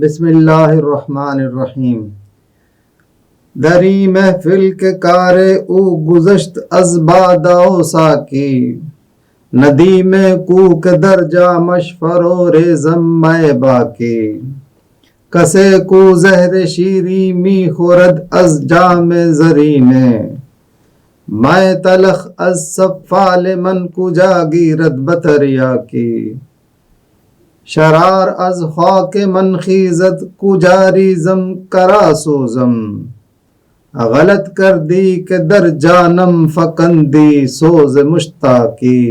بسم اللہ الرحمن الرحیم۔ دری محفل کے کارے او گزشت از باداؤ ساکی، ندی میں کوک درجہ مشفر و ریزم میں باکی، کسے کو زہر شیری می خورد از جام زرینے، میں تلخ از سفال من کجا گیرد بطریا کی، شرار از خاک من خیزد کجاری زم کرا سوزم، غلط کر دی کہ در جانم فکندی سوز مشتاقی،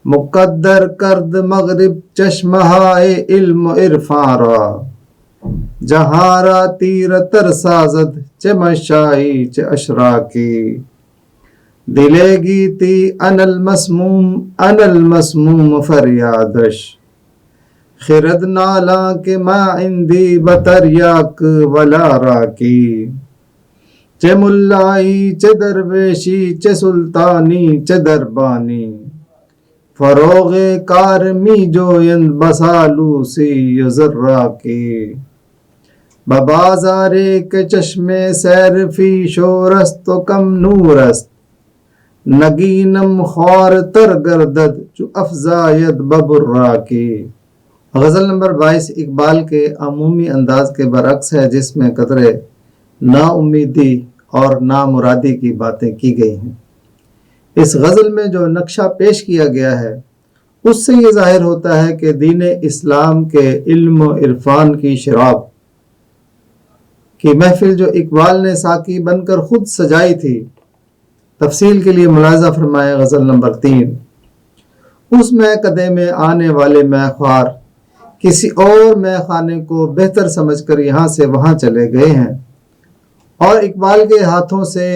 مقدر کرد مغرب چشمہائے علم و عرفان را، جہاں را تیر تر سازد چه مشائی چه اشراکی، دلے گیتی انا المسموم فریادش، خرد نالا کہ ما عندی بتریاک ولا راکی، چه ملائی چه درویشی چه سلطانی چه دربانی، فروغ کار می جویند بسالوسی و زراکی، ببازارے کے چشم سیر فی شورست و کم نورست، نگینم خوار تر گردد چو افزاید ببراکی۔ غزل نمبر 22 اقبال کے عمومی انداز کے برعکس ہے، جس میں قدرے نا امیدی اور نا مرادی کی باتیں کی گئی ہیں۔ اس غزل میں جو نقشہ پیش کیا گیا ہے اس سے یہ ظاہر ہوتا ہے کہ دین اسلام کے علم و عرفان کی شراب کی محفل جو اقبال نے ساقی بن کر خود سجائی تھی، تفصیل کے لیے ملاحظہ فرمائے غزل نمبر 3۔ اس میں قدے میں آنے والے میں خوار کسی اور میں خانے کو بہتر سمجھ کر یہاں سے وہاں چلے گئے ہیں، اور اقبال کے ہاتھوں سے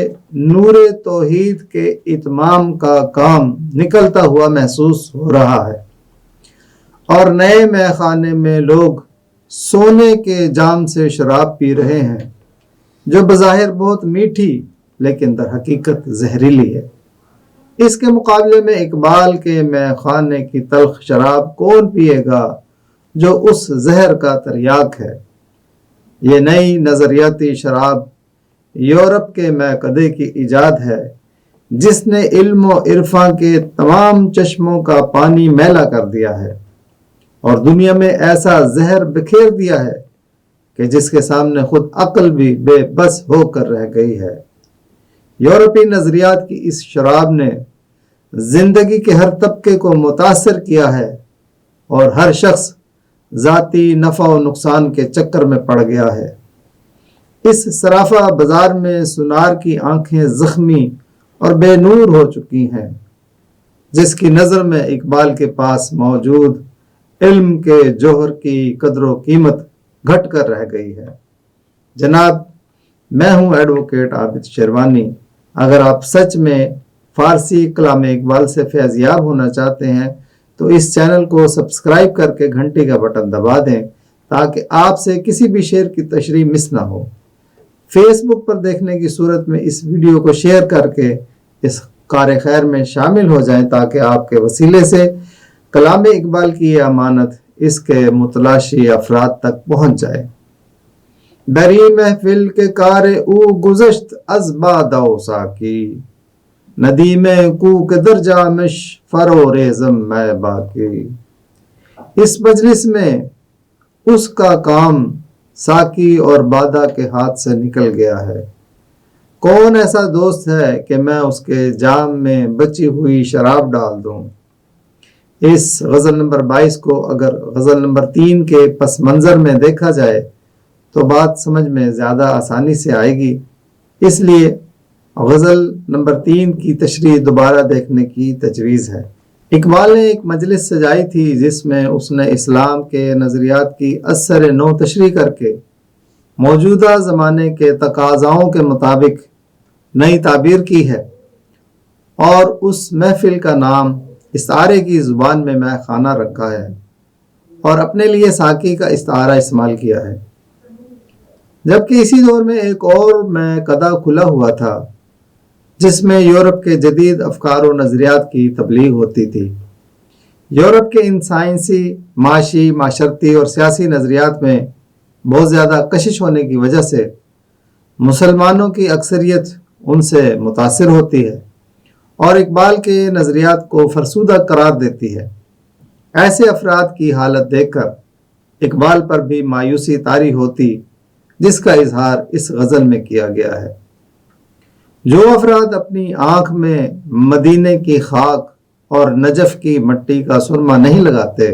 نور توحید کے اتمام کا کام نکلتا ہوا محسوس ہو رہا ہے، اور نئے میں خانے میں لوگ سونے کے جام سے شراب پی رہے ہیں جو بظاہر بہت میٹھی لیکن در حقیقت زہریلی ہے۔ اس کے مقابلے میں اقبال کے میں خانے کی تلخ شراب کون پیے گا جو اس زہر کا تریاک ہے۔ یہ نئی نظریاتی شراب یورپ کے میں قدے کی ایجاد ہے، جس نے علم و عرفاں کے تمام چشموں کا پانی میلا کر دیا ہے اور دنیا میں ایسا زہر بکھیر دیا ہے کہ جس کے سامنے خود عقل بھی بے بس ہو کر رہ گئی ہے۔ یورپی نظریات کی اس شراب نے زندگی کے ہر طبقے کو متاثر کیا ہے اور ہر شخص ذاتی نفع و نقصان کے چکر میں پڑ گیا ہے۔ اس صرافہ بازار میں سنار کی آنکھیں زخمی اور بے نور ہو چکی ہیں، جس کی نظر میں اقبال کے پاس موجود علم کے جوہر کی قدر و قیمت گھٹ کر رہ گئی ہے۔ جناب، میں ہوں ایڈوکیٹ عابد شیروانی۔ اگر آپ سچ میں فارسی کلام اقبال سے فیض یاب ہونا چاہتے ہیں تو اس چینل کو سبسکرائب کر کے گھنٹی کا بٹن دبا دیں تاکہ آپ سے کسی بھی شعر کی تشریح مس نہ ہو۔ فیس بک پر دیکھنے کی صورت میں اس ویڈیو کو شیئر کر کے اس کار خیر میں شامل ہو جائیں تاکہ آپ کے وسیلے سے کلام اقبال کی یہ امانت اس کے متلاشی افراد تک پہنچ جائے۔ دری محفل کے کارے او گزشت از باداؤ ساکی، ندی میں کوک درجہ مش فرو ریزم میں باکی۔ اس مجلس میں اس کا کام ساکی اور بادا کے ہاتھ سے نکل گیا ہے۔ کون ایسا دوست ہے کہ میں اس کے جام میں بچی ہوئی شراب ڈال دوں۔ اس غزل نمبر 22 کو اگر غزل نمبر 3 کے پس منظر میں دیکھا جائے تو بات سمجھ میں زیادہ آسانی سے آئے گی، اس لیے غزل نمبر 3 کی تشریح دوبارہ دیکھنے کی تجویز ہے۔ اقبال نے ایک مجلس سجائی تھی جس میں اس نے اسلام کے نظریات کی اثر نو تشریح کر کے موجودہ زمانے کے تقاضاؤں کے مطابق نئی تعبیر کی ہے، اور اس محفل کا نام استعارے کی زبان میں خانہ رکھا ہے اور اپنے لیے ساقی کا استعارہ استعمال کیا ہے۔ جبکہ اسی دور میں ایک اور میں قدا کھلا ہوا تھا جس میں یورپ کے جدید افکار و نظریات کی تبلیغ ہوتی تھی۔ یورپ کے ان سائنسی، معاشی، معاشرتی اور سیاسی نظریات میں بہت زیادہ کشش ہونے کی وجہ سے مسلمانوں کی اکثریت ان سے متاثر ہوتی ہے اور اقبال کے نظریات کو فرسودہ قرار دیتی ہے۔ ایسے افراد کی حالت دیکھ کر اقبال پر بھی مایوسی طاری ہوتی، جس کا اظہار اس غزل میں کیا گیا ہے۔ جو افراد اپنی آنکھ میں مدینے کی خاک اور نجف کی مٹی کا سرما نہیں لگاتے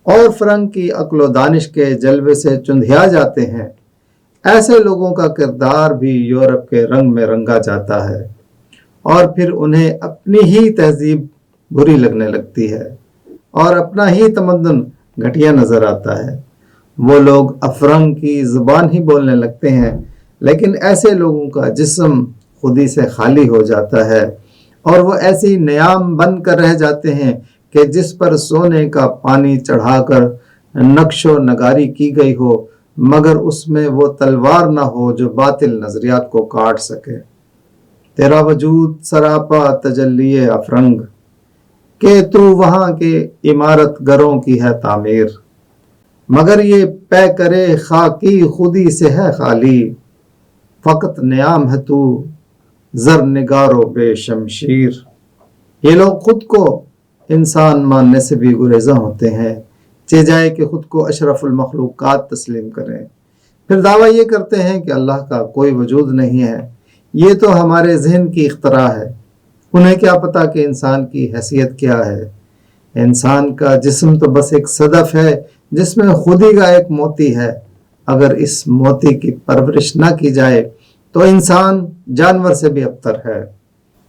اور فرنگ کی عقل و دانش کے جلوے سے چندھیا جاتے ہیں، ایسے لوگوں کا کردار بھی یورپ کے رنگ میں رنگا جاتا ہے اور پھر انہیں اپنی ہی تہذیب بری لگنے لگتی ہے اور اپنا ہی تمدن گھٹیا نظر آتا ہے۔ وہ لوگ افرنگ کی زبان ہی بولنے لگتے ہیں، لیکن ایسے لوگوں کا جسم خودی سے خالی ہو جاتا ہے اور وہ ایسی نیام بن کر رہ جاتے ہیں کہ جس پر سونے کا پانی چڑھا کر نقش و نگاری کی گئی ہو، مگر اس میں وہ تلوار نہ ہو جو باطل نظریات کو کاٹ سکے۔ تیرا وجود سراپا تجلی افرنگ کہ تو وہاں کے عمارت گروں کی ہے تعمیر، مگر یہ پے کرے خاکی خودی سے ہے خالی، فقط نیام ہے تو زر نگارو بے شمشیر۔ یہ لوگ خود کو انسان ماننے سے بھی گریزاں ہوتے ہیں، چہ جائے کہ خود کو اشرف المخلوقات تسلیم کریں۔ پھر دعویٰ یہ کرتے ہیں کہ اللہ کا کوئی وجود نہیں ہے، یہ تو ہمارے ذہن کی اختراع ہے۔ انہیں کیا پتا کہ انسان کی حیثیت کیا ہے۔ انسان کا جسم تو بس ایک صدف ہے جس میں خودی کا ایک موتی ہے، اگر اس موتی کی پرورش نہ کی جائے تو انسان جانور سے بھی ابتر ہے۔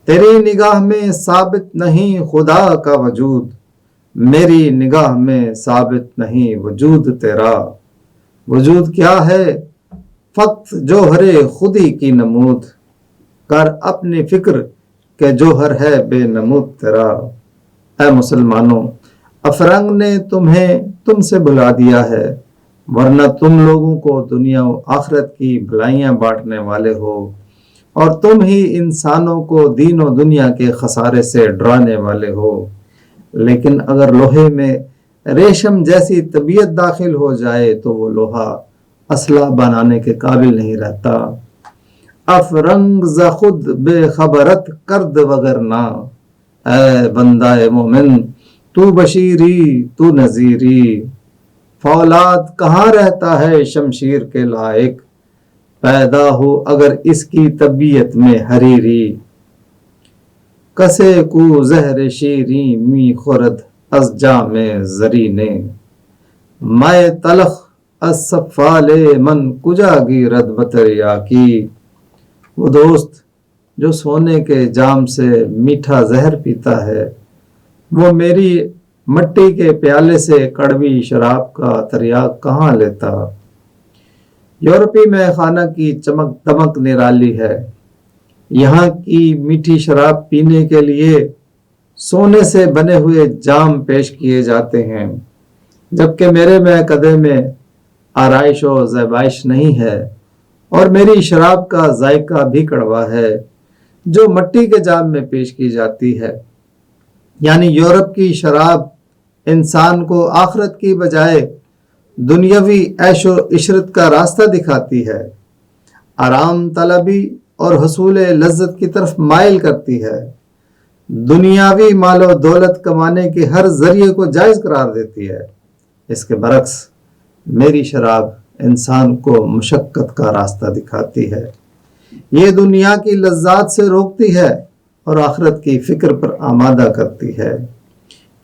تیری نگاہ میں ثابت نہیں خدا کا وجود، میری نگاہ میں ثابت نہیں وجود تیرا۔ وجود کیا ہے؟ فقط جوہر خودی کی نمود، کر اپنی فکر کہ جوہر ہے بے نمود تیرا۔ اے مسلمانوں، افرنگ نے تمہیں تم سے بھلا دیا ہے، ورنہ تم لوگوں کو دنیا و آخرت کی بھلائیاں بانٹنے والے ہو، اور تم ہی انسانوں کو دین و دنیا کے خسارے سے ڈرانے والے ہو۔ لیکن اگر لوہے میں ریشم جیسی طبیعت داخل ہو جائے تو وہ لوہا اسلحہ بنانے کے قابل نہیں رہتا۔ افرنگ ز خود بے خبرت کرد وگرنہ، اے بندہ مومن تو بشیری تو نذیری، فولاد کہاں رہتا ہے شمشیر کے لائق، پیدا ہو اگر اس کی طبیعت میں حریری۔ کسے کو زہر شیریں می خورد از جام زری نے، مائے تلخ از سفال من کجا گیرد بتریا کی۔ وہ دوست جو سونے کے جام سے میٹھا زہر پیتا ہے، وہ میری مٹی کے پیالے سے کڑوی شراب کا تریاق کہاں لیتا۔ یورپی مے خانہ کی چمک دمک نرالی ہے، یہاں کی میٹھی شراب پینے کے لیے سونے سے بنے ہوئے جام پیش کیے جاتے ہیں، جبکہ میرے میکدے میں آرائش و زیبائش نہیں ہے اور میری شراب کا ذائقہ بھی کڑوا ہے جو مٹی کے جام میں پیش کی جاتی ہے۔ یعنی یورپ کی شراب انسان کو آخرت کی بجائے دنیاوی عیش و عشرت کا راستہ دکھاتی ہے، آرام طلبی اور حصول لذت کی طرف مائل کرتی ہے، دنیاوی مال و دولت کمانے کے ہر ذریعے کو جائز قرار دیتی ہے۔ اس کے برعکس میری شراب انسان کو مشقت کا راستہ دکھاتی ہے، یہ دنیا کی لذات سے روکتی ہے اور آخرت کی فکر پر آمادہ کرتی ہے،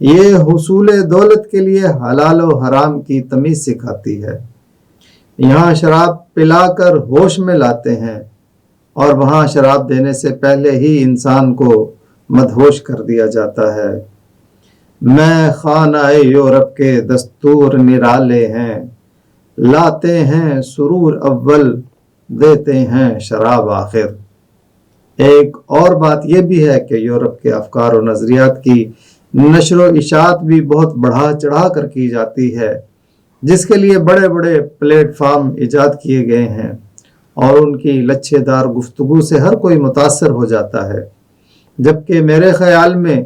یہ حصول دولت کے لیے حلال و حرام کی تمیز سکھاتی ہے۔ یہاں شراب پلا کر ہوش میں لاتے ہیں اور وہاں شراب دینے سے پہلے ہی انسان کو مدہوش کر دیا جاتا ہے۔ میں خانہ یورپ کے دستور نرالے ہیں، لاتے ہیں سرور اول دیتے ہیں شراب آخر۔ ایک اور بات یہ بھی ہے کہ یورپ کے افکار و نظریات کی نشر و اشاعت بھی بہت بڑھا چڑھا کر کی جاتی ہے، جس کے لیے بڑے بڑے پلیٹ فارم ایجاد کیے گئے ہیں اور ان کی لچھے دار گفتگو سے ہر کوئی متاثر ہو جاتا ہے، جبکہ میرے خیال میں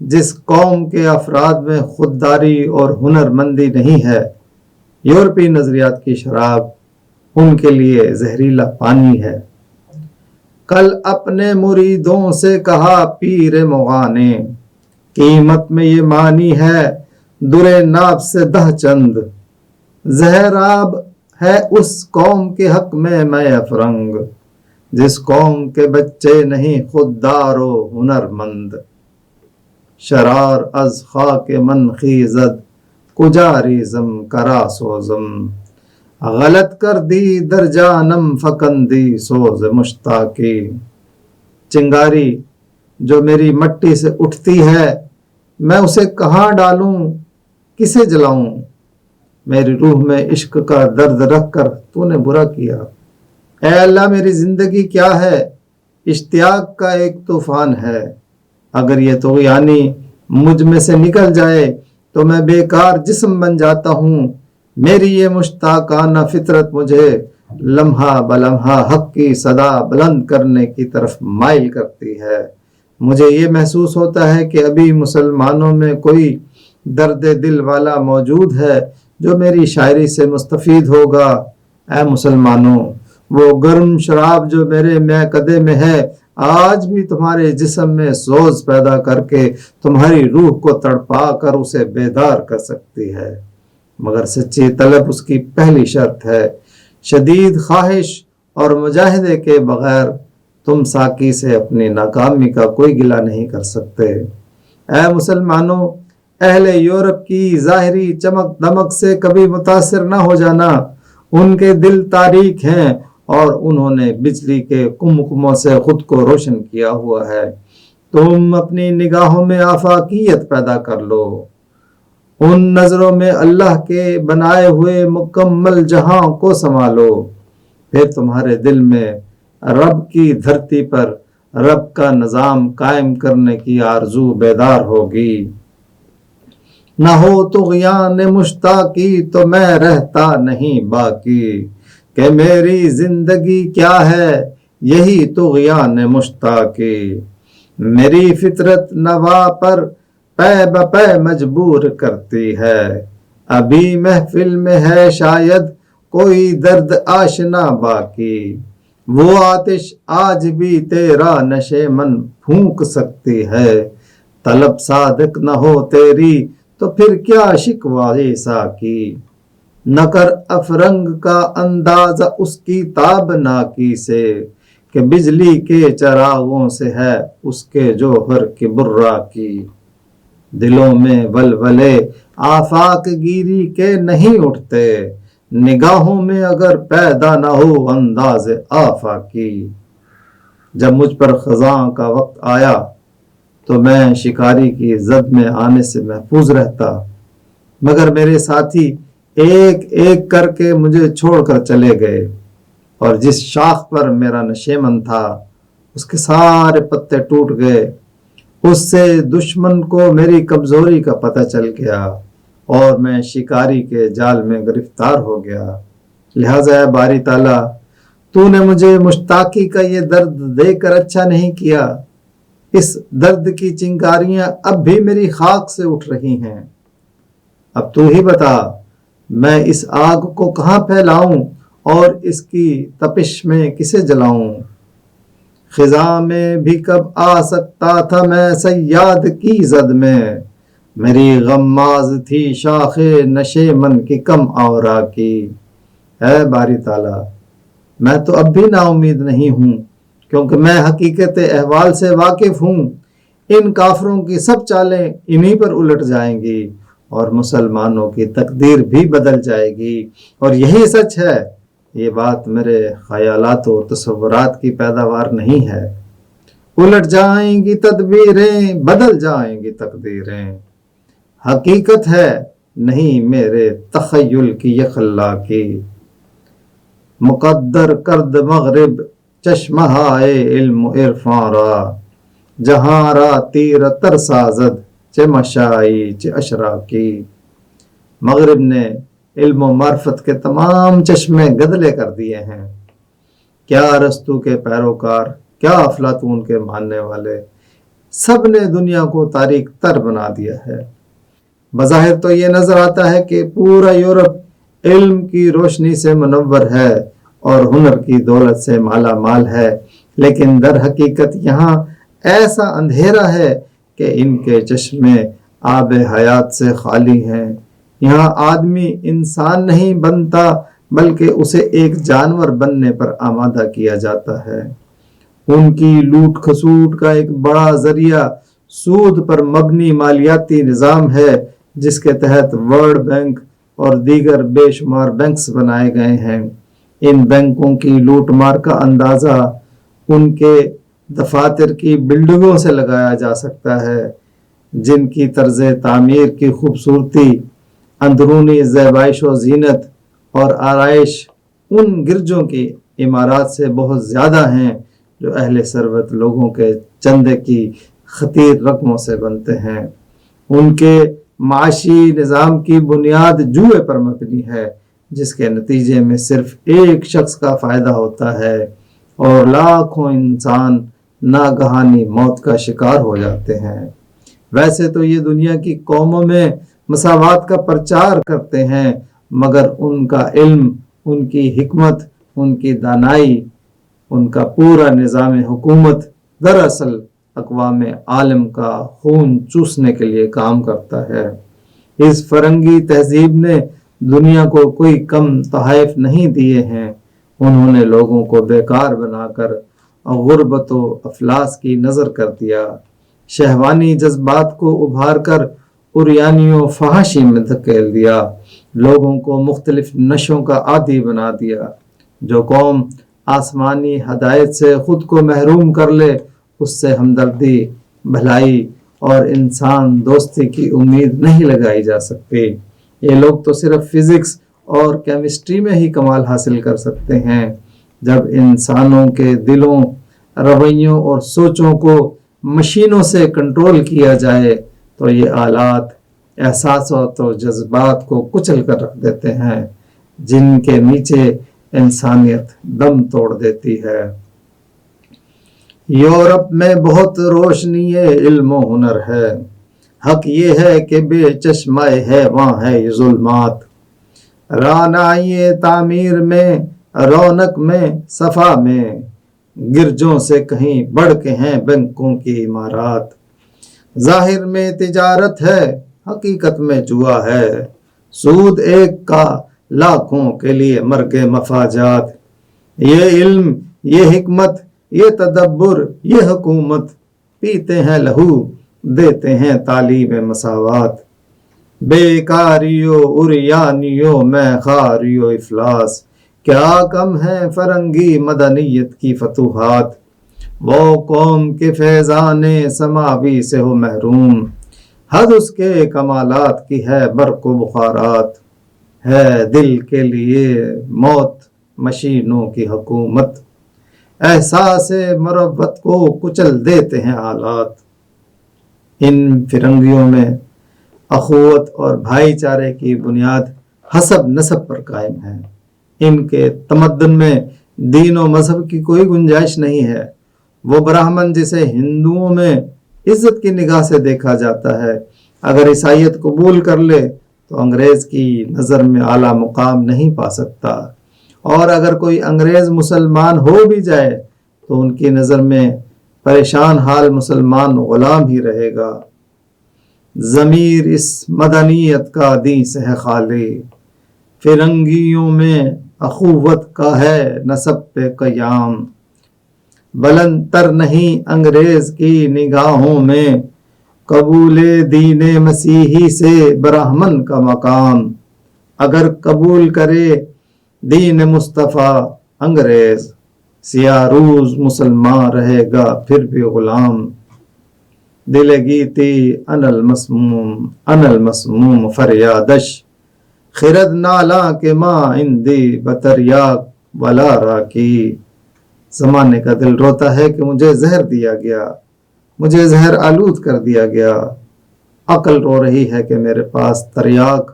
جس قوم کے افراد میں خودداری اور ہنرمندی نہیں ہے، یورپی نظریات کی شراب ان کے لیے زہریلا پانی ہے۔ کل اپنے مریدوں سے کہا پیر مغاں نے، قیمت میں یہ مانی ہے درے ناب سے 10 چند، زہراب ہے اس قوم کے حق میں افرنگ، جس قوم کے بچے نہیں خوددار و ہنرمند، شرار از خاک من خیزد کجا ریزم کرا سوزم، غلط کر دی در جانم فکندی سوز مشتاقی۔ چنگاری جو میری مٹی سے اٹھتی ہے میں اسے کہاں ڈالوں، کسے جلاؤں، میری روح میں عشق کا درد رکھ کر تو نے برا کیا۔ اے اللہ میری زندگی کیا ہے، اشتیاق کا ایک طوفان ہے، اگر یہ طغیانی مجھ میں سے نکل جائے تو میں بیکار جسم بن جاتا ہوں۔ میری یہ مشتاقانہ فطرت مجھے لمحہ بلمحہ حق کی صدا بلند کرنے کی طرف مائل کرتی ہے۔ مجھے یہ محسوس ہوتا ہے کہ ابھی مسلمانوں میں کوئی درد دل والا موجود ہے جو میری شاعری سے مستفید ہوگا۔ اے مسلمانوں، وہ گرم شراب جو میرے میکدے میں ہے آج بھی تمہارے جسم میں سوز پیدا کر کے تمہاری روح کو تڑپا کر اسے بیدار کر سکتی ہے، مگر سچی طلب اس کی پہلی شرط ہے۔ شدید خواہش اور مجاہدے کے بغیر تم ساقی سے اپنی ناکامی کا کوئی گلہ نہیں کر سکتے۔ اے مسلمانوں، اہل یورپ کی ظاہری چمک دمک سے کبھی متاثر نہ ہو جانا، ان کے دل تاریک ہیں اور انہوں نے بجلی کے کمکموں سے خود کو روشن کیا ہوا ہے۔ تم اپنی نگاہوں میں آفاقیت پیدا کر لو، ان نظروں میں اللہ کے بنائے ہوئے مکمل جہاں کو سنبھالو، پھر تمہارے دل میں رب کی دھرتی پر رب کا نظام قائم کرنے کی آرزو بیدار ہوگی۔ نہ ہو طغیان مشتاقی تو میں رہتا نہیں باقی، کہ میری زندگی کیا ہے یہی طغیان مشتاقی، میری فطرت نوا پر پے بپے مجبور کرتی ہے، ابھی محفل میں ہے شاید کوئی درد آشنا باقی، وہ آتش آج بھی تیرا نشے من پھونک سکتی ہے، طلب صادق نہ ہو تیری تو پھر کیا شکوہ ساقی، نہ کر افرنگ کا اندازہ اس کی تابناکی سے، کہ بجلی کے چراغوں سے ہے اس کے جوہر کی براقی، دلوں میں ولولے آفاق گیری کے نہیں اٹھتے، نگاہوں میں اگر پیدا نہ ہو انداز آفاقی، جب مجھ پر خزاں کا وقت آیا تو میں شکاری کی زد میں آنے سے محفوظ رہتا، مگر میرے ساتھی ایک ایک کر کے مجھے چھوڑ کر چلے گئے، اور جس شاخ پر میرا نشیمن تھا اس کے سارے پتے ٹوٹ گئے، اس سے دشمن کو میری کمزوری کا پتہ چل گیا اور میں شکاری کے جال میں گرفتار ہو گیا۔ لہٰذا اے باری تعالیٰ، تو نے مجھے مشتاقی کا یہ درد دے کر اچھا نہیں کیا، اس درد کی چنگاریاں اب بھی میری خاک سے اٹھ رہی ہیں، اب تو ہی بتا میں اس آگ کو کہاں پھیلاؤں اور اس کی تپش میں کسے جلاؤں، خزاں میں بھی کب آ سکتا تھا میں صیاد کی زد میں، میری غماز تھی شاخ نشے من کی کم اورا کی۔ اے باری تعالیٰ، میں تو اب بھی نا امید نہیں ہوں، کیونکہ میں حقیقت احوال سے واقف ہوں، ان کافروں کی سب چالیں انہی پر الٹ جائیں گی اور مسلمانوں کی تقدیر بھی بدل جائے گی، اور یہی سچ ہے، یہ بات میرے خیالات و تصورات کی پیداوار نہیں ہے، الٹ جائیں گی تدبیریں بدل جائیں گی تقدیریں، حقیقت ہے نہیں میرے تخیل کی یہ خلاقی، مقدر کرد مغرب چشمہائے علم و عرفان را، جہاں را تیر تر سازد چہ مشائی چہ اشراقی، مغرب نے علم و معرفت کے تمام چشمے گدلے کر دیے ہیں، کیا ارسطو کے پیروکار، کیا افلاطون کے ماننے والے، سب نے دنیا کو تاریک تر بنا دیا ہے۔ بظاہر تو یہ نظر آتا ہے کہ پورا یورپ علم کی روشنی سے منور ہے اور ہنر کی دولت سے مالا مال ہے، لیکن در حقیقت یہاں ایسا اندھیرا ہے کہ ان کے چشمے آب حیات سے خالی ہیں۔ یہاں آدمی انسان نہیں بنتا بلکہ اسے ایک جانور بننے پر آمادہ کیا جاتا ہے۔ ان کی لوٹ کھسوٹ کا ایک بڑا ذریعہ سود پر مبنی مالیاتی نظام ہے، جس کے تحت ورلڈ بینک اور دیگر بے شمار بینکس بنائے گئے ہیں۔ ان بینکوں کی لوٹ مار کا اندازہ ان کے دفاتر کی بلڈنگوں سے لگایا جا سکتا ہے، جن کی طرز تعمیر کی خوبصورتی، اندرونی زیبائش و زینت اور آرائش ان گرجوں کی عمارات سے بہت زیادہ ہیں جو اہل ثروت لوگوں کے چندے کی خطیر رقموں سے بنتے ہیں۔ ان کے معاشی نظام کی بنیاد جوئے پر مبنی ہے، جس کے نتیجے میں صرف ایک شخص کا فائدہ ہوتا ہے اور لاکھوں انسان ناگہانی موت کا شکار ہو جاتے ہیں۔ ویسے تو یہ دنیا کی قوموں میں مساوات کا پرچار کرتے ہیں، مگر ان کا علم، ان کی حکمت، ان کی دانائی، ان کا پورا نظام حکومت دراصل اقوام عالم کا خون چوسنے کے لیے کام کرتا ہے۔ اس فرنگی تہذیب نے دنیا کو کوئی کم تحائف نہیں دیے ہیں۔ انہوں نے لوگوں کو بیکار بنا کر غربت و افلاس کی نظر کر دیا، شہوانی جذبات کو ابھار کر عریانی و فحاشی میں دھکیل دیا، لوگوں کو مختلف نشوں کا عادی بنا دیا۔ جو قوم آسمانی ہدایت سے خود کو محروم کر لے، اس سے ہمدردی، بھلائی اور انسان دوستی کی امید نہیں لگائی جا سکتی۔ یہ لوگ تو صرف فزکس اور کیمسٹری میں ہی کمال حاصل کر سکتے ہیں۔ جب انسانوں کے دلوں، رویوں اور سوچوں کو مشینوں سے کنٹرول کیا جائے تو یہ آلات احساسات و جذبات کو کچل کر رکھ دیتے ہیں، جن کے نیچے انسانیت دم توڑ دیتی ہے۔ یورپ میں بہت روشنی علم و ہنر ہے، حق یہ ہے کہ بے چشمہ ہے وہاں ہے یہ ظلمات۔ رانائی تعمیر میں، رونق میں، صفا میں، گرجوں سے کہیں بڑھ کے ہیں بینکوں کی عمارات۔ ظاہر میں تجارت ہے، حقیقت میں جوا ہے، سود ایک کا لاکھوں کے لیے مرگ مفاجات۔ یہ علم، یہ حکمت، یہ تدبر، یہ حکومت، پیتے ہیں لہو، دیتے ہیں تعلیم مساوات۔ بیکاریو عریانیو میں خاریو افلاس، کیا کم ہے فرنگی مدنیت کی فتوحات۔ وہ قوم کے فیضان سماوی سے ہو محروم، حد اس کے کمالات کی ہے برق و بخارات۔ ہے دل کے لیے موت مشینوں کی حکومت، احساس مروت کو کچل دیتے ہیں آلات۔ ان فرنگیوں میں اخوت اور بھائی چارے کی بنیاد حسب نسب پر قائم ہے۔ ان کے تمدن میں دین و مذہب کی کوئی گنجائش نہیں ہے۔ وہ براہمن جسے ہندوؤں میں عزت کی نگاہ سے دیکھا جاتا ہے، اگر عیسائیت قبول کر لے تو انگریز کی نظر میں اعلیٰ مقام نہیں پا سکتا، اور اگر کوئی انگریز مسلمان ہو بھی جائے تو ان کی نظر میں پریشان حال مسلمان غلام ہی رہے گا۔ ضمیر اس مدنیت کا دین سے ہے خالی، فرنگیوں میں اخوت کا ہے نسب پہ قیام۔ بلند تر نہیں انگریز کی نگاہوں میں، قبول دین مسیحی سے براہمن کا مقام۔ اگر قبول کرے دین مصطفیٰ انگریز، سیاہ روز مسلمان رہے گا پھر بھی غلام۔ دل گیتی ان المسموم فریادش، خرد نالا کے ماں اندی بتریاک ولا راکی۔ زمانے کا دل روتا ہے کہ مجھے زہر دیا گیا، مجھے زہر آلود کر دیا گیا۔ عقل رو رہی ہے کہ میرے پاس تریاک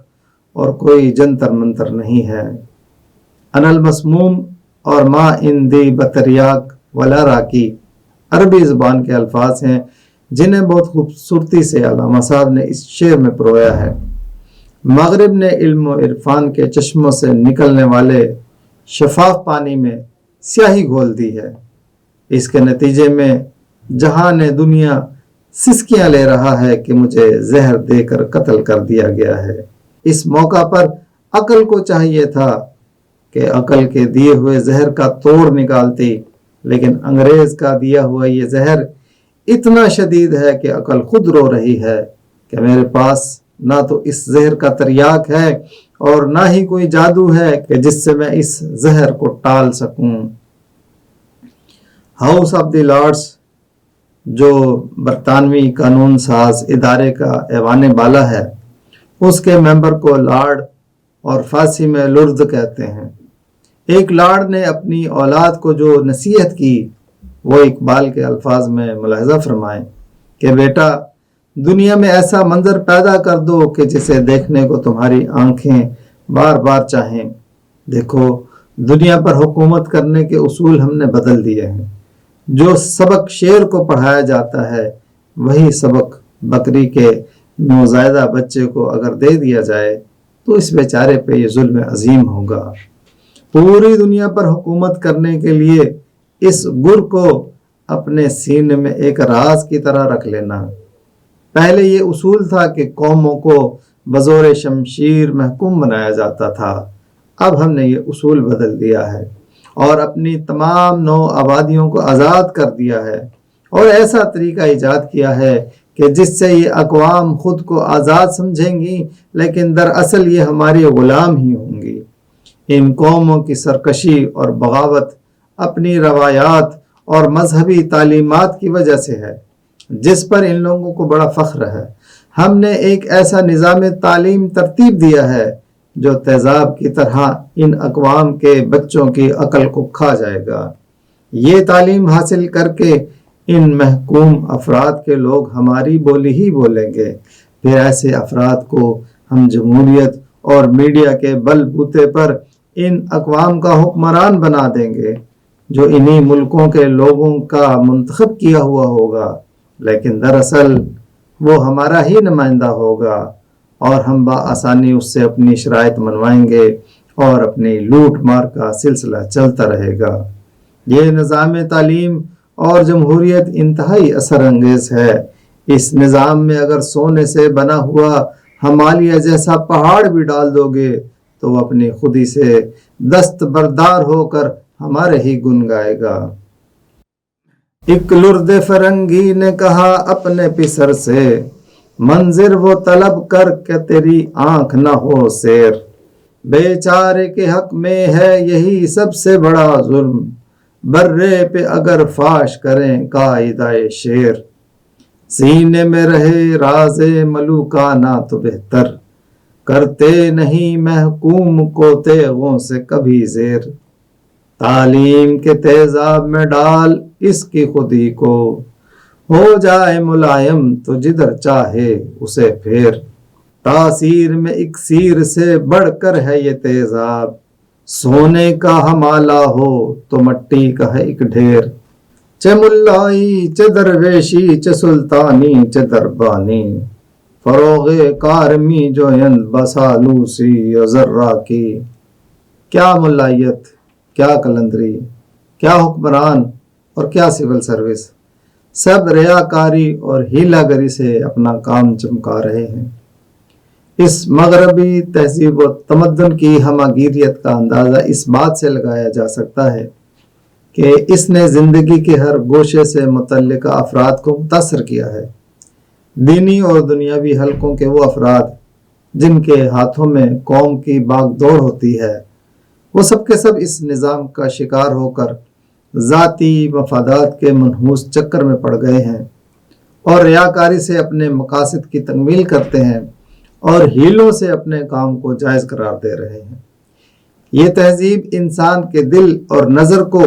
اور کوئی جنتر منتر نہیں ہے۔ ان المسموم اور ما اندی بتریاک ولا راکی عربی زبان کے الفاظ ہیں، جنہیں بہت خوبصورتی سے علامہ صاحب نے اس شعر میں پرویا ہے۔ مغرب نے علم و عرفان کے چشموں سے نکلنے والے شفاف پانی میں سیاہی گھول دی ہے۔ اس کے نتیجے میں جہان دنیا سسکیاں لے رہا ہے کہ مجھے زہر دے کر قتل کر دیا گیا ہے۔ اس موقع پر عقل کو چاہیے تھا کہ عقل کے دیے ہوئے زہر کا توڑ نکالتی، لیکن انگریز کا دیا ہوا یہ زہر اتنا شدید ہے کہ عقل خود رو رہی ہے کہ میرے پاس نہ تو اس زہر کا تریاک ہے اور نہ ہی کوئی جادو ہے کہ جس سے میں اس زہر کو ٹال سکوں۔ ہاؤس آف دی لارڈز، جو برطانوی قانون ساز ادارے کا ایوان بالا ہے، اس کے ممبر کو لارڈ اور فارسی میں لرد کہتے ہیں۔ ایک لارڈ نے اپنی اولاد کو جو نصیحت کی وہ اقبال کے الفاظ میں ملاحظہ فرمائیں کہ بیٹا، دنیا میں ایسا منظر پیدا کر دو کہ جسے دیکھنے کو تمہاری آنکھیں بار بار چاہیں۔ دیکھو، دنیا پر حکومت کرنے کے اصول ہم نے بدل دیے ہیں۔ جو سبق شیر کو پڑھایا جاتا ہے وہی سبق بکری کے نوزائیدہ بچے کو اگر دے دیا جائے تو اس بیچارے پہ یہ ظلم عظیم ہوگا۔ پوری دنیا پر حکومت کرنے کے لیے اس گر کو اپنے سینے میں ایک راز کی طرح رکھ لینا۔ پہلے یہ اصول تھا کہ قوموں کو بزور شمشیر محکوم بنایا جاتا تھا، اب ہم نے یہ اصول بدل دیا ہے اور اپنی تمام نو آبادیوں کو آزاد کر دیا ہے، اور ایسا طریقہ ایجاد کیا ہے کہ جس سے یہ اقوام خود کو آزاد سمجھیں گی لیکن دراصل یہ ہماری غلام ہی ہوں گی۔ ان قوموں کی سرکشی اور بغاوت اپنی روایات اور مذہبی تعلیمات کی وجہ سے ہے، جس پر ان لوگوں کو بڑا فخر ہے۔ ہم نے ایک ایسا نظام تعلیم ترتیب دیا ہے جو تیزاب کی طرح ان اقوام کے بچوں کی عقل کو کھا جائے گا۔ یہ تعلیم حاصل کر کے ان محکوم افراد کے لوگ ہماری بولی ہی بولیں گے، پھر ایسے افراد کو ہم جمہوریت اور میڈیا کے بل بوتے پر ان اقوام کا حکمران بنا دیں گے جو انہی ملکوں کے لوگوں کا منتخب کیا ہوا ہوگا، لیکن دراصل وہ ہمارا ہی نمائندہ ہوگا اور ہم بآسانی اس سے اپنی شرائط منوائیں گے اور اپنی لوٹ مار کا سلسلہ چلتا رہے گا۔ یہ نظام تعلیم اور جمہوریت انتہائی اثر انگیز ہے۔ اس نظام میں اگر سونے سے بنا ہوا ہمالیہ جیسا پہاڑ بھی ڈال دو گے تو وہ اپنی خودی سے دست بردار ہو کر ہمارے ہی گن گائے گا۔ ایک لرد فرنگی نے کہا اپنے پسر سے، منظر وہ طلب کر کہ تیری آنکھ نہ ہو سیر، بیچارے کے حق میں ہے یہی سب سے بڑا ظلم، برے پہ اگر فاش کریں قاعدہ شیر، سینے میں رہے راز ملوکانہ تو بہتر، کرتے نہیں محکوم کو تیغوں سے کبھی زیر، تعلیم کے تیزاب میں ڈال اس کی خودی کو، ہو جائے ملائم تو جدھر چاہے اسے پھیر، تاثیر میں اکسیر سے بڑھ کر ہے یہ تیزاب، سونے کا حمالہ ہو تو مٹی کا ہے ایک ڈھیر، چہ ملائی چہ درویشی چہ سلطانی چہ دربانی، فروغ کارمی جویند بسالوسی ذرا کی۔ کیا ملائیت، کیا کلندری، کیا حکمران اور کیا سول سروس، سب ریاکاری اور ہیلا گری سے اپنا کام چمکا رہے ہیں۔ اس مغربی تہذیب و تمدن کی ہماگیریت کا اندازہ اس بات سے لگایا جا سکتا ہے کہ اس نے زندگی کے ہر گوشے سے متعلقہ افراد کو متاثر کیا ہے۔ دینی اور دنیاوی حلقوں کے وہ افراد جن کے ہاتھوں میں قوم کی باغ دوڑ ہوتی ہے، وہ سب کے سب اس نظام کا شکار ہو کر ذاتی مفادات کے منحوس چکر میں پڑ گئے ہیں اور ریاکاری سے اپنے مقاصد کی تکمیل کرتے ہیں اور ہیلوں سے اپنے کام کو جائز قرار دے رہے ہیں۔ یہ تہذیب انسان کے دل اور نظر کو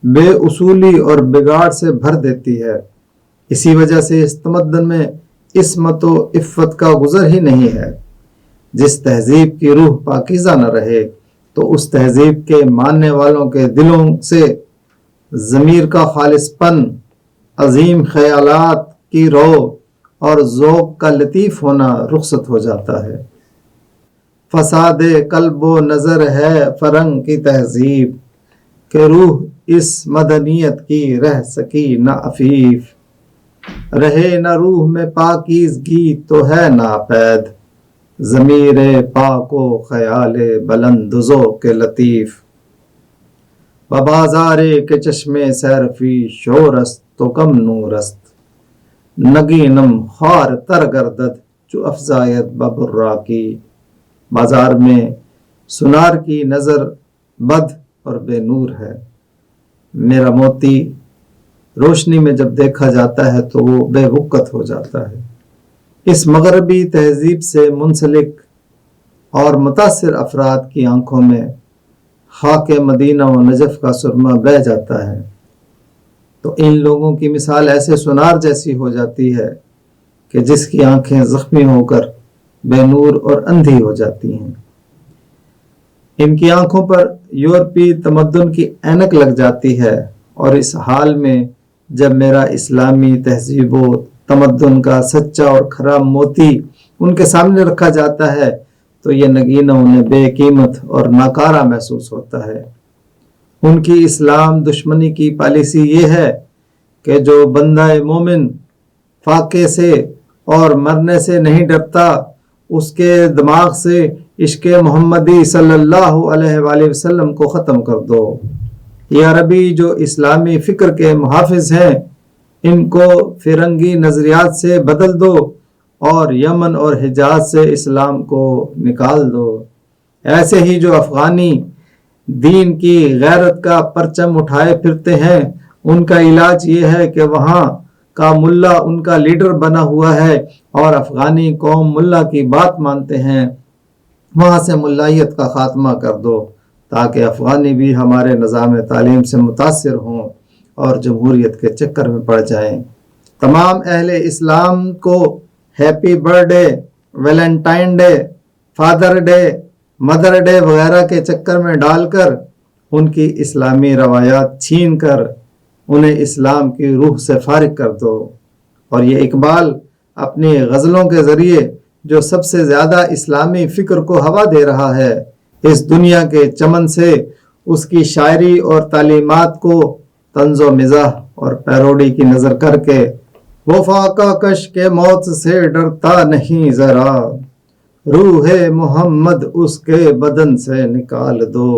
بے اصولی اور بگاڑ سے بھر دیتی ہے۔ اسی وجہ سے اس تمدن میں عصمت و عفت کا گزر ہی نہیں ہے۔ جس تہذیب کی روح پاکیزہ نہ رہے تو اس تہذیب کے ماننے والوں کے دلوں سے ضمیر کا خالص پن، عظیم خیالات کی رو اور ذوق کا لطیف ہونا رخصت ہو جاتا ہے۔ فساد قلب و نظر ہے فرنگ کی تہذیب، کہ روح اس مدنیت کی رہ سکی نہ عفیف، رہے نہ روح میں پاکیزگی تو ہے ناپید، ضمیر پاک و خیال بلند و ذوق لطیف، ببازار کے چشمے سیرفی شور است تو کم نور است، نگینم خوار تر گردد جو افزاید ببراکی، بازار میں سنار کی نظر بد اور بے نور ہے، میرا موتی روشنی میں جب دیکھا جاتا ہے تو وہ بے وقت ہو جاتا ہے۔ اس مغربی تہذیب سے منسلک اور متاثر افراد کی آنکھوں میں خاک مدینہ و نجف کا سرمہ بہہ جاتا ہے تو ان لوگوں کی مثال ایسے سنار جیسی ہو جاتی ہے کہ جس کی آنکھیں زخمی ہو کر بے نور اور اندھی ہو جاتی ہیں۔ ان کی آنکھوں پر یورپی تمدن کی اینک لگ جاتی ہے، اور اس حال میں جب میرا اسلامی تہذیب و تمدن کا سچا اور کھرا موتی ان کے سامنے رکھا جاتا ہے تو یہ نگینہ انہیں بے قیمت اور ناکارہ محسوس ہوتا ہے۔ ان کی اسلام دشمنی کی پالیسی یہ ہے کہ جو بندہ مومن فاقے سے اور مرنے سے نہیں ڈرتا، اس کے دماغ سے عشق محمدی صلی اللہ علیہ وآلہ وسلم کو ختم کر دو۔ یہ عربی جو اسلامی فکر کے محافظ ہیں، ان کو فرنگی نظریات سے بدل دو اور یمن اور حجاز سے اسلام کو نکال دو۔ ایسے ہی جو افغانی دین کی غیرت کا پرچم اٹھائے پھرتے ہیں، ان کا علاج یہ ہے کہ وہاں کا ملا ان کا لیڈر بنا ہوا ہے اور افغانی قوم ملا کی بات مانتے ہیں، وہاں سے ملائیت کا خاتمہ کر دو تاکہ افغانی بھی ہمارے نظام تعلیم سے متاثر ہوں اور جمہوریت کے چکر میں پڑ جائیں۔ تمام اہل اسلام کو happy birth day, Valentine day, father day, mother day وغیرہ کے چکر میں ڈال کر ان کی اسلامی روایات چھین کر انہیں اسلام کی روح سے فارغ کر دو۔ اور یہ اقبال اپنی غزلوں کے ذریعے جو سب سے زیادہ اسلامی فکر کو ہوا دے رہا ہے، اس دنیا کے چمن سے اس کی شاعری اور تعلیمات کو طنز و مزاح اور پیروڈی کی نظر کر کے وہ فاقہ کش کے موت سے ڈرتا نہیں ذرا، روح محمد اس کے بدن سے نکال دو،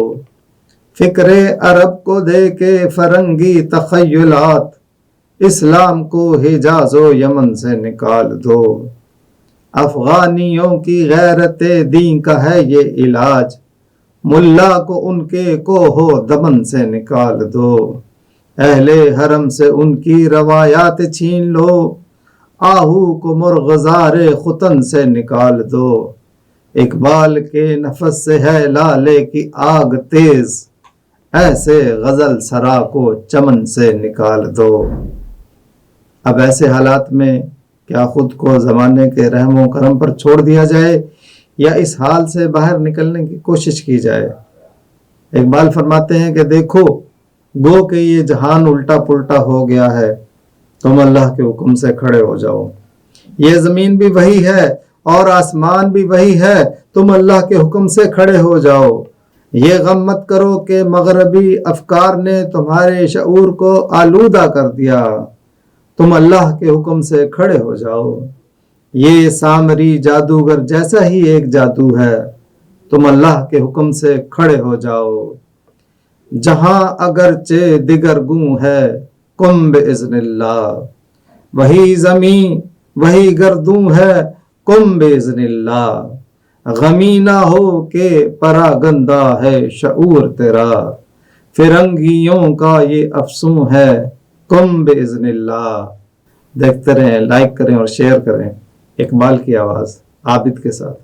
فکر عرب کو دے کے فرنگی تخیلات، اسلام کو حجاز و یمن سے نکال دو، افغانیوں کی غیرت دین کا ہے یہ علاج، ملا کو ان کے کوہ و دمن سے نکال دو، اہل حرم سے ان کی روایات چھین لو، آہو کو مرغزار ختن سے نکال دو، اقبال کے نفس سے ہے لالے کی آگ تیز، ایسے غزل سرا کو چمن سے نکال دو۔ اب ایسے حالات میں کیا خود کو زمانے کے رحم و کرم پر چھوڑ دیا جائے یا اس حال سے باہر نکلنے کی کوشش کی جائے؟ اقبال فرماتے ہیں کہ دیکھو گو کہ یہ جہان الٹا پلٹا ہو گیا ہے، تم اللہ کے حکم سے کھڑے ہو جاؤ، یہ زمین بھی وہی ہے اور آسمان بھی وہی ہے، تم اللہ کے حکم سے کھڑے ہو جاؤ، یہ غم مت کرو کہ مغربی افکار نے تمہارے شعور کو آلودہ کر دیا، تم اللہ کے حکم سے کھڑے ہو جاؤ، یہ سامری جادوگر جیسا ہی ایک جادو ہے، تم اللہ کے حکم سے کھڑے ہو جاؤ، جہاں اگرچہ دیگر گوں ہے کم باذن اللہ، وہی زمین وہی گردوں ہے کم باذن اللہ، غمی نہ ہو کہ پراگندہ ہے شعور تیرا، فرنگیوں کا یہ افسوں ہے کم باذن اللہ۔ دیکھتے رہیں، لائک کریں اور شیئر کریں۔ اقبال کی آواز عابد کے ساتھ۔